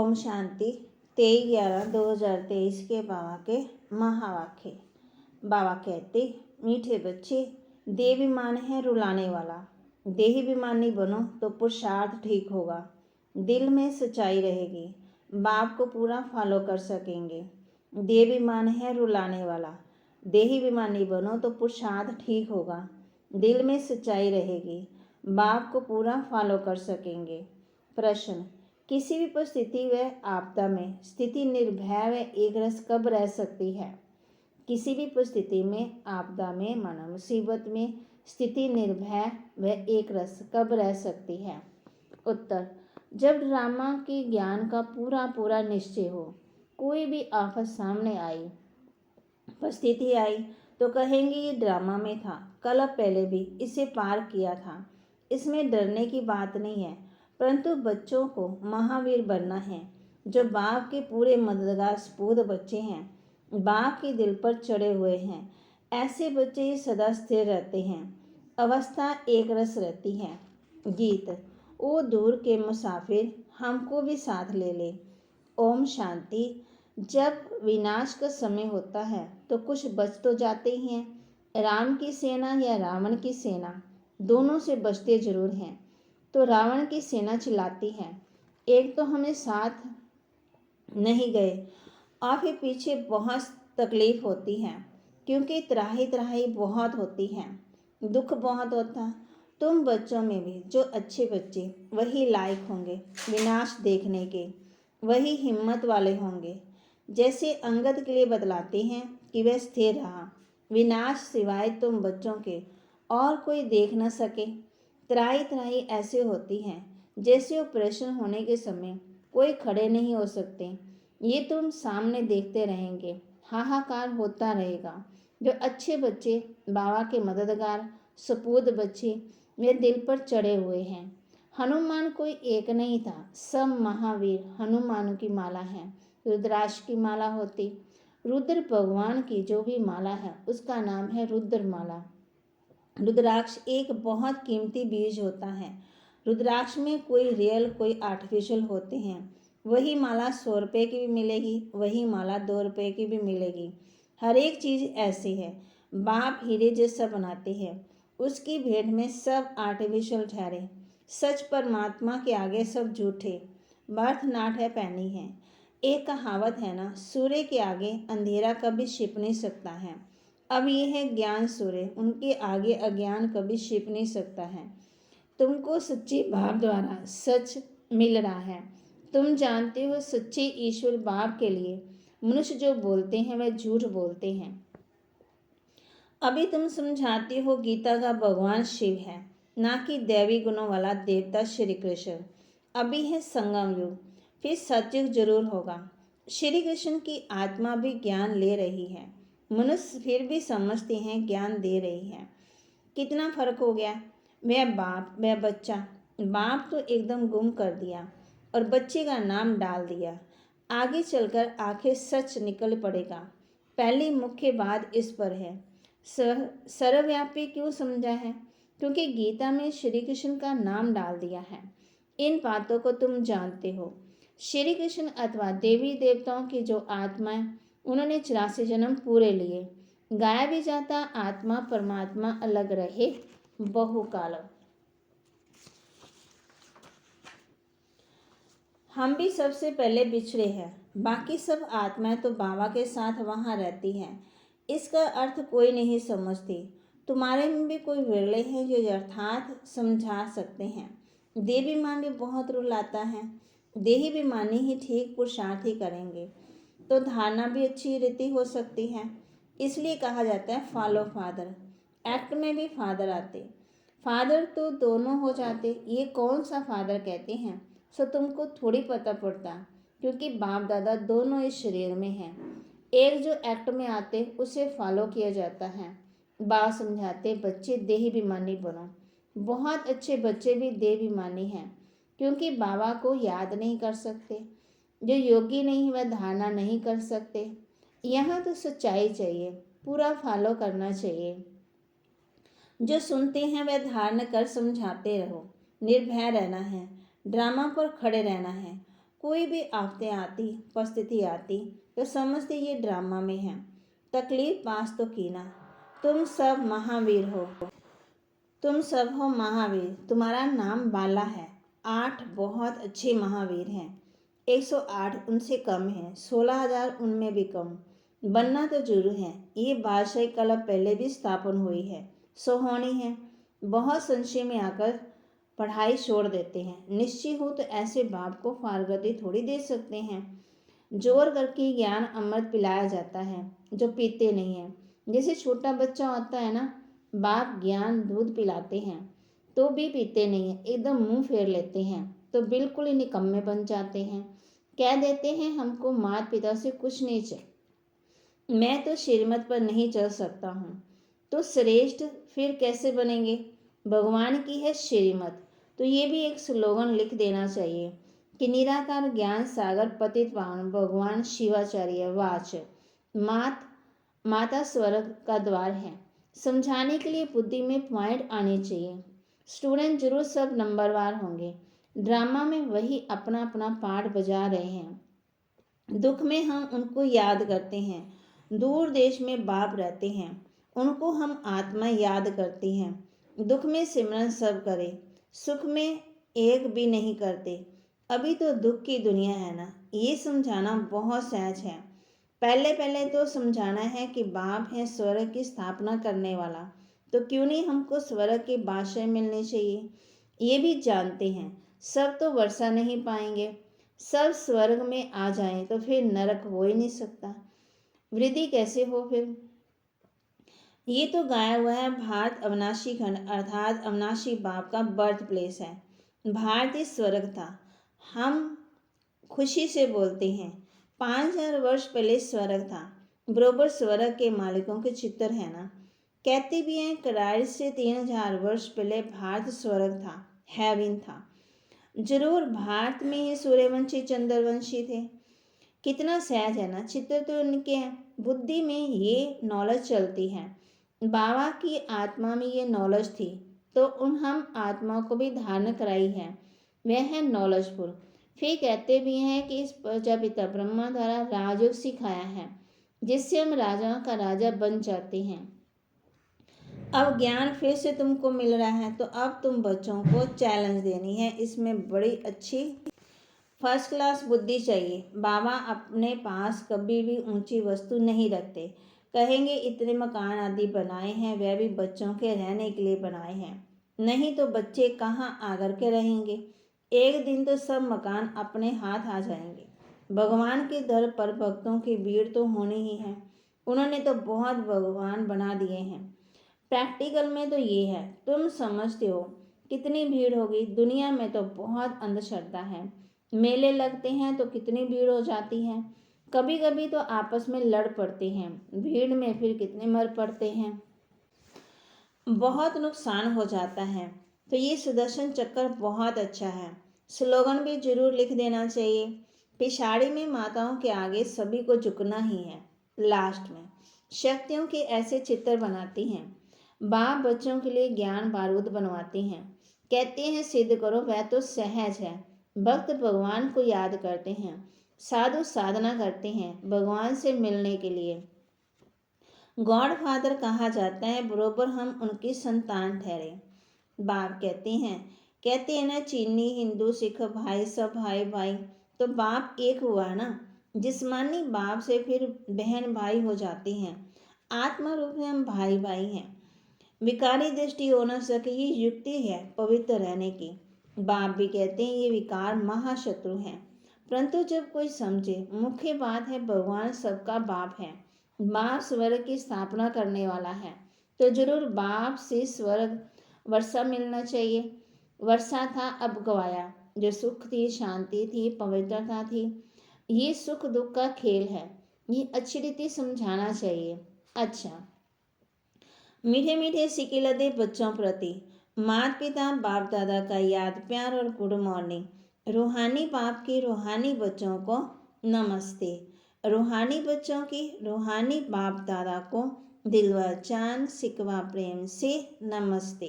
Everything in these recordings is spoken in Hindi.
ओम शांति। 23/11/2023 के बाबा के महावाक्य। बाबा कहते, मीठे बच्चे, देहाभिमान है रुलाने वाला। देहाभिमानी बनो तो पुरुषार्थ ठीक होगा। दिल में सच्चाई रहेगी, बाप को पूरा फॉलो कर सकेंगे। देहाभिमान है रुलाने वाला। देहाभिमानी बनो तो पुरुषार्थ ठीक होगा। दिल में सच्चाई रहेगी, बाप को पूरा फॉलो कर सकेंगे। प्रश्न, किसी भी परिस्थिति व आपदा में स्थिति निर्भय व एक रस कब रह सकती है? किसी भी परिस्थिति में, आपदा में, माना मुसीबत में स्थिति निर्भय व एक रस कब रह सकती है? उत्तर, जब ड्रामा के ज्ञान का पूरा निश्चय हो। कोई भी आफत सामने आई, परिस्थिति आई, तो कहेंगे ये ड्रामा में था, कल पहले भी इसे पार किया था, इसमें डरने की बात नहीं है। परंतु बच्चों को महावीर बनना है, जो बाप के पूरे मददगार सपूत बच्चे हैं, बाप के दिल पर चढ़े हुए हैं। ऐसे बच्चे ही सदा स्थिर रहते हैं, अवस्था एक रस रहती है। गीत, ओ दूर के मुसाफिर हमको भी साथ ले ले। ओम शांति। जब विनाश का समय होता है तो कुछ बच तो जाते ही हैं। राम की सेना या रावण की सेना, दोनों से बचते जरूर हैं। तो रावण की सेना चिल्लाती है, एक तो हमें साथ नहीं गए, और फिर पीछे बहुत तकलीफ होती है, क्योंकि त्राही त्राही बहुत होती है, दुख बहुत होता। तुम बच्चों में भी जो अच्छे बच्चे, वही लायक होंगे विनाश देखने के, वही हिम्मत वाले होंगे। जैसे अंगद के लिए बतलाते हैं कि वह स्थिर रहा, विनाश सिवाय तुम बच्चों के और कोई देख न सके। त्राही त्राही ऐसे होती हैं जैसे ऑपरेशन होने के समय कोई खड़े नहीं हो सकते। ये तुम सामने देखते रहेंगे, हाहाकार होता रहेगा। जो अच्छे बच्चे, बाबा के मददगार सपूत बच्चे, वे दिल पर चढ़े हुए हैं। हनुमान कोई एक नहीं था, सब महावीर हनुमानों की माला है। रुद्राक्ष की माला होती, रुद्र भगवान की जो भी माला है उसका नाम है रुद्र माला। रुद्राक्ष एक बहुत कीमती बीज होता है। रुद्राक्ष में कोई रियल कोई आर्टिफिशियल होते हैं। वही माला 100 रुपये की भी मिलेगी, वही माला 2 रुपये की भी मिलेगी। हर एक चीज़ ऐसी है। बाप हीरे जैसा बनाते हैं, उसकी भेंट में सब आर्टिफिशियल ठहरे। सच परमात्मा के आगे सब झूठे। बर्थ नाट है पहनी है। एक कहावत है ना, सूर्य के आगे अंधेरा कभी छिप नहीं सकता है। अब ये है ज्ञान सूर्य, उनके आगे अज्ञान कभी छिप नहीं सकता है। तुमको सच्चे भाव द्वारा सच मिल रहा है। तुम जानते हो सच्चे ईश्वर बाप के लिए मनुष्य जो बोलते हैं वह झूठ बोलते हैं। अभी तुम समझाते हो गीता का भगवान शिव है, ना कि दैवी गुणों वाला देवता श्री कृष्ण। अभी है संगम युग, फिर सतयुग जरूर होगा। श्री कृष्ण की आत्मा भी ज्ञान ले रही है, मनुष्य फिर भी समझते हैं ज्ञान दे रही है। कितना फर्क हो गया। वह बाप, वह बच्चा। बाप तो एकदम गुम कर दिया और बच्चे का नाम डाल दिया। आगे चलकर आखिर सच निकल पड़ेगा। पहली मुख्य बात इस पर है, सर्वव्यापी क्यों समझा है? क्योंकि गीता में श्री कृष्ण का नाम डाल दिया है। इन बातों को तुम जानते हो। श्री कृष्ण अथवा देवी देवताओं की जो आत्माएं, उन्होंने 84 जन्म पूरे लिए। गाया भी जाता, आत्मा परमात्मा अलग रहे बहुकाल। हम भी सबसे पहले बिछड़े हैं, बाकी सब आत्माएं तो बाबा के साथ वहाँ रहती हैं। इसका अर्थ कोई नहीं समझती। तुम्हारे में भी कोई विरले हैं जो यथार्थ समझा सकते हैं। देहाभिमान भी बहुत रुलाता है। देहाभिमानी ही ठीक पुरुषार्थ ही करेंगे तो धारणा भी अच्छी रीति हो सकती है। इसलिए कहा जाता है फॉलो फादर। एक्ट में भी फादर आते, फादर तो दोनों हो जाते। ये कौन सा फादर कहते हैं सो तुमको थोड़ी पता पड़ता, क्योंकि बाप दादा दोनों इस शरीर में हैं। एक जो एक्ट में आते उसे फॉलो किया जाता है। बाप समझाते, बच्चे देहाभिमानी बनो। बहुत अच्छे बच्चे भी देहाभिमानी हैं, क्योंकि बाबा को याद नहीं कर सकते। जो योगी नहीं वह धारणा नहीं कर सकते। यहाँ तो सच्चाई चाहिए, पूरा फॉलो करना चाहिए। जो सुनते हैं वह धारण कर समझाते रहो। निर्भय रहना है, ड्रामा पर खड़े रहना है। कोई भी आफतें आती, परिस्थिति आती तो समझते ये ड्रामा में है। तकलीफ पास तो की ना। तुम सब महावीर हो, तुम सब हो महावीर। तुम्हारा नाम बाला है। 8 बहुत अच्छे महावीर हैं। 108 उनसे कम है, 16,000 उनमें भी कम। बनना तो जरूर है। ये बादशाही कला पहले भी स्थापन हुई है, सो होनी है। बहुत संशय में आकर पढ़ाई छोड़ देते हैं। निश्चय हो तो ऐसे बाप को फारगती थोड़ी दे सकते हैं। जोर करके ज्ञान अमृत पिलाया जाता है, जो पीते नहीं है। जैसे छोटा बच्चा होता है ना, बाप ज्ञान दूध पिलाते हैं तो भी पीते नहीं है, एकदम मुंह फेर लेते हैं, तो बिल्कुल ही निकम्मे बन जाते हैं। कह देते हैं हमको माता पिता से कुछ नहीं चाहिए, मैं तो श्रीमत पर नहीं चल सकता हूँ। तो श्रेष्ठ फिर कैसे बनेंगे? भगवान की है श्रीमत। तो ये भी एक स्लोगन लिख देना चाहिए कि निराकार ज्ञान सागर पतित पावन भगवान शिवाचार्य वाच माता स्वर्ग का द्वार है। समझाने के लिए बुद्धि में पॉइंट आने चाहिए। स्टूडेंट जरूर सब नंबरवार होंगे। ड्रामा में वही अपना अपना पार्ट बजा रहे हैं। दुख में हम उनको याद करते हैं। दूर देश में बाप रहते हैं, उनको हम आत्मा याद करती हैं। दुख में सिमरन सब करे, सुख में एक भी नहीं करते। अभी तो दुख की दुनिया है ना, ये समझाना बहुत सहज है। पहले पहले तो समझाना है कि बाप है स्वर्ग की स्थापना करने वाला, तो क्यों नहीं हमको स्वर्ग की बादशाह मिलनी चाहिए। ये भी जानते हैं सब तो वर्षा नहीं पाएंगे। सब स्वर्ग में आ जाएं तो फिर नरक हो ही नहीं सकता, वृद्धि कैसे हो फिर। ये तो गाया हुआ है भारत अविनाशी खंड अर्थात अविनाशी बाप का बर्थ प्लेस है। भारत ही स्वर्ग था। हम खुशी से बोलते हैं 5,000 वर्ष पहले स्वर्ग था। बरोबर स्वर्ग के मालिकों के चित्र है ना। कहते भी हैं करार से 3,000 वर्ष पहले भारत स्वर्ग था, हेवन था। जरूर भारत में ही सूर्यवंशी चंद्रवंशी थे। कितना सहज है ना, चित्र तो उनके हैं। बुद्धि में ये नॉलेज चलती है। बाबा की आत्मा में ये नॉलेज थी तो हम आत्मा को भी धारण कराई है, वह है नॉलेजफुल। फिर कहते भी हैं कि इस प्रजापिता ब्रह्मा द्वारा राजयोग सिखाया है, जिससे हम राजाओं का राजा बन जाते हैं। अब ज्ञान फिर से तुमको मिल रहा है तो अब तुम बच्चों को चैलेंज देनी है। इसमें बड़ी अच्छी फर्स्ट क्लास बुद्धि चाहिए। बाबा अपने पास कभी भी ऊंची वस्तु नहीं रखते। कहेंगे इतने मकान आदि बनाए हैं, वह भी बच्चों के रहने के लिए बनाए हैं, नहीं तो बच्चे कहाँ आकर के रहेंगे। एक दिन तो सब मकान अपने हाथ आ जाएंगे। भगवान के दर पर भक्तों की भीड़ तो होनी ही है। उन्होंने तो बहुत भगवान बना दिए हैं। प्रैक्टिकल में तो ये है, तुम समझते हो कितनी भीड़ होगी। दुनिया में तो बहुत अंधश्रद्धा है। मेले लगते हैं तो कितनी भीड़ हो जाती है। कभी कभी तो आपस में लड़ पड़ते हैं, भीड़ में फिर कितने मर पड़ते हैं, बहुत नुकसान हो जाता है। तो ये सुदर्शन चक्र बहुत अच्छा है। स्लोगन भी जरूर लिख देना चाहिए। पिछाड़ी में माताओं के आगे सभी को झुकना ही है। लास्ट में शक्तियों के ऐसे चित्र बनाती हैं। बाप बच्चों के लिए ज्ञान बारूद बनवाती हैं। कहते हैं सिद्ध करो, वह तो सहज है। भक्त भगवान को याद करते हैं, साधु साधना करते हैं भगवान से मिलने के लिए। गॉड फादर कहा जाता है, बरोबर हम उनकी संतान ठहरे। बाप कहते हैं ना, चीनी हिंदू सिख भाई सब भाई भाई, तो बाप एक हुआ ना। जिस्मानी बाप से फिर बहन भाई हो जाती हैं। आत्मा रूप में हम भाई भाई हैं। विकारी दृष्टि हो न सके, ये युक्ति है पवित्र रहने की। बाप भी कहते हैं ये विकार महाशत्रु हैं, परंतु जब कोई समझे, मुख्य बात है भगवान सबका बाप है। बाप स्वर्ग की स्थापना करने वाला है, तो जरूर बाप से स्वर्ग वर्षा मिलना चाहिए। वर्षा था अब गवाया, जो सुख थी, शांति थी, पवित्रता थी। ये सुख दुख का खेल है, ये अच्छी रीति समझाना चाहिए। अच्छा, मीठे मीठे सिक्के लदे बच्चों प्रति माता पिता बाप दादा का याद प्यार और गुड मॉर्निंग। रूहानी बाप की रूहानी बच्चों को नमस्ते। रूहानी बच्चों की रूहानी बाप दादा को दिलवा चांद सिकवा प्रेम से नमस्ते।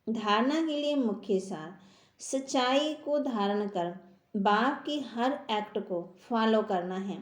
धारणा के लिए मुख्य सार, सच्चाई को धारण कर बाप की हर एक्ट को फॉलो करना है।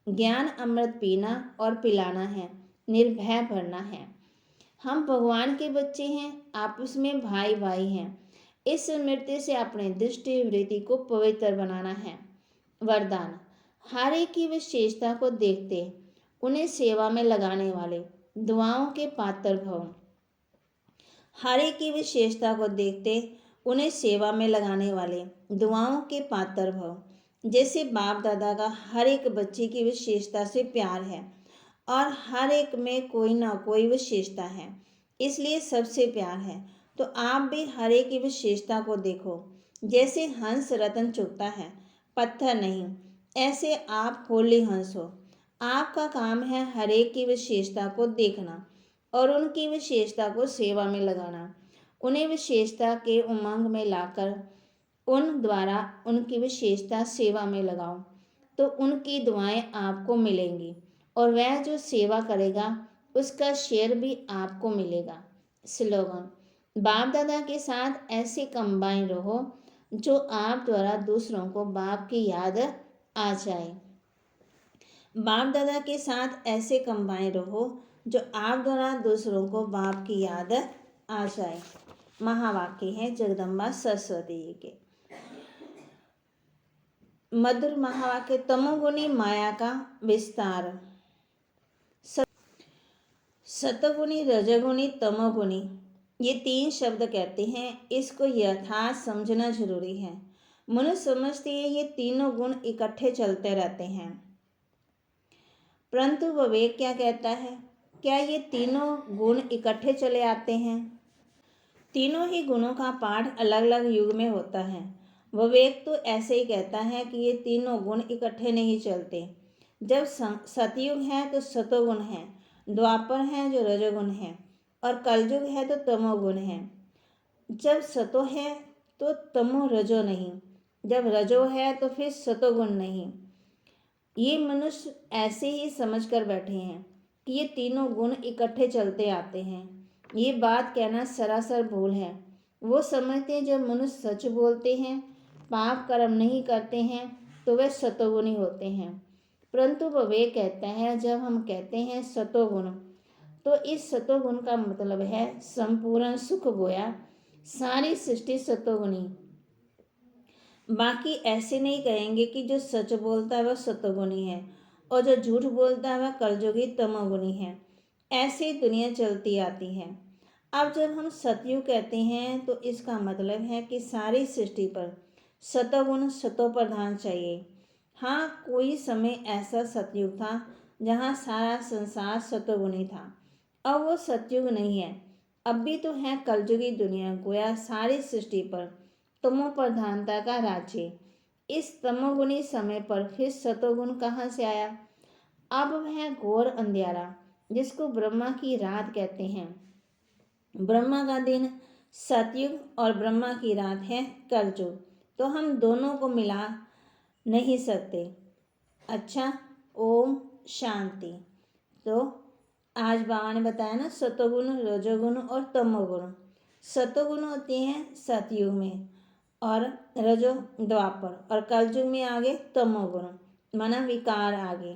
ज्ञान अमृत पीना और पिलाना है, निर्भय भरना है। हम भगवान के बच्चे हैं, आपस में भाई भाई हैं। इस स्मृति से अपने दृष्टि वृत्ति को पवित्र बनाना है। वरदान, हर एक की विशेषता को देखते उन्हें सेवा में लगाने वाले दुआओं के पात्र भव। हर एक की विशेषता को देखते उन्हें सेवा में लगाने वाले दुआओं के पात्र भव। जैसे बाप दादा का हर एक बच्चे की विशेषता से प्यार है और हर एक में कोई ना कोई विशेषता है, इसलिए सबसे प्यार है। तो आप भी हर एक की विशेषता को देखो। जैसे हंस रतन चुगता है, पत्थर नहीं, ऐसे आप होली हंस हो। आपका काम है हर एक की विशेषता को देखना और उनकी विशेषता को सेवा में लगाना। उन्हें विशेषता के उमंग में लाकर उन द्वारा उनकी विशेषता सेवा में लगाओ, तो उनकी दुआएं आपको मिलेंगी और वह जो सेवा करेगा उसका शेयर भी आपको मिलेगा। स्लोगन, बाप दादा के साथ ऐसे कंबाइन रहो जो आप द्वारा दूसरों को बाप की याद आ जाए। बाप दादा के साथ ऐसे कंबाइन रहो जो आप द्वारा दूसरों को बाप की याद आ जाए। महावाक्य है जगदम्बा सरस्वती जी के। मधुर महावाक्य, तमोगुणी माया का विस्तार। सतगुणी, रजगुणी, तमोगुणी, ये 3 शब्द कहते हैं। इसको यथार्थ समझना जरूरी है। मनुष्य समझते हैं ये तीनों गुण इकट्ठे चलते रहते हैं, परंतु विवेक क्या कहता है? क्या ये तीनों गुण इकट्ठे चले आते हैं? तीनों ही गुणों का पाठ अलग अलग युग में होता है। विवेक तो ऐसे ही कहता है कि ये तीनों गुण इकट्ठे नहीं चलते। जब सतयुग है तो सतोगुण है, द्वापर है जो रजोगुण है, और कलयुग है तो तमोगुण है। जब सतो है तो तमो रजो नहीं, जब रजो है तो फिर सतोगुण नहीं। ये मनुष्य ऐसे ही समझ कर बैठे हैं कि ये तीनों गुण इकट्ठे चलते आते हैं। ये बात कहना सरासर भूल है। वो समझते हैं जब मनुष्य सच बोलते हैं, पाप कर्म नहीं करते हैं, तो वे सतोगुणी होते हैं। परंतु विवेक कहता है जब हम कहते हैं सतोगुण, तो इस सतोगुण का मतलब है संपूर्ण सुख गोया, सारी सृष्टि सतोगुणी। बाकी ऐसे नहीं कहेंगे कि जो सच बोलता है वह सतोगुणी है और जो झूठ बोलता है वह कलयुगी तमोगुणी है। ऐसे दुनिया चलती आती है। अब जब हम सतयुग कहते हैं तो इसका मतलब है कि सारी सृष्टि पर सतोगुण सतो प्रधान चाहिए। हाँ, कोई समय ऐसा सतयुग था जहाँ सारा संसार सतोगुणी था। अब वो सतयुग नहीं है। अब भी तो है कलयुगी दुनिया, गोया सारी सृष्टि पर तमो प्रधानता का राज्य। इस तमोगुणी समय पर फिर सतोगुण कहाँ से आया? अब वह घोर अंधियारा जिसको ब्रह्मा की रात कहते हैं। ब्रह्मा का दिन सतयुग और ब्रह्मा की रात है कलयुग, तो हम दोनों को मिला नहीं सकते। अच्छा, ओम शांति। तो आज बाबा ने बताया ना, सतोगुण, रजोगुण और तमोगुण। सतोगुण होते हैं सतयुग में और रजो द्वापर, और कलयुग में आगे तमोगुण, माना विकार आगे।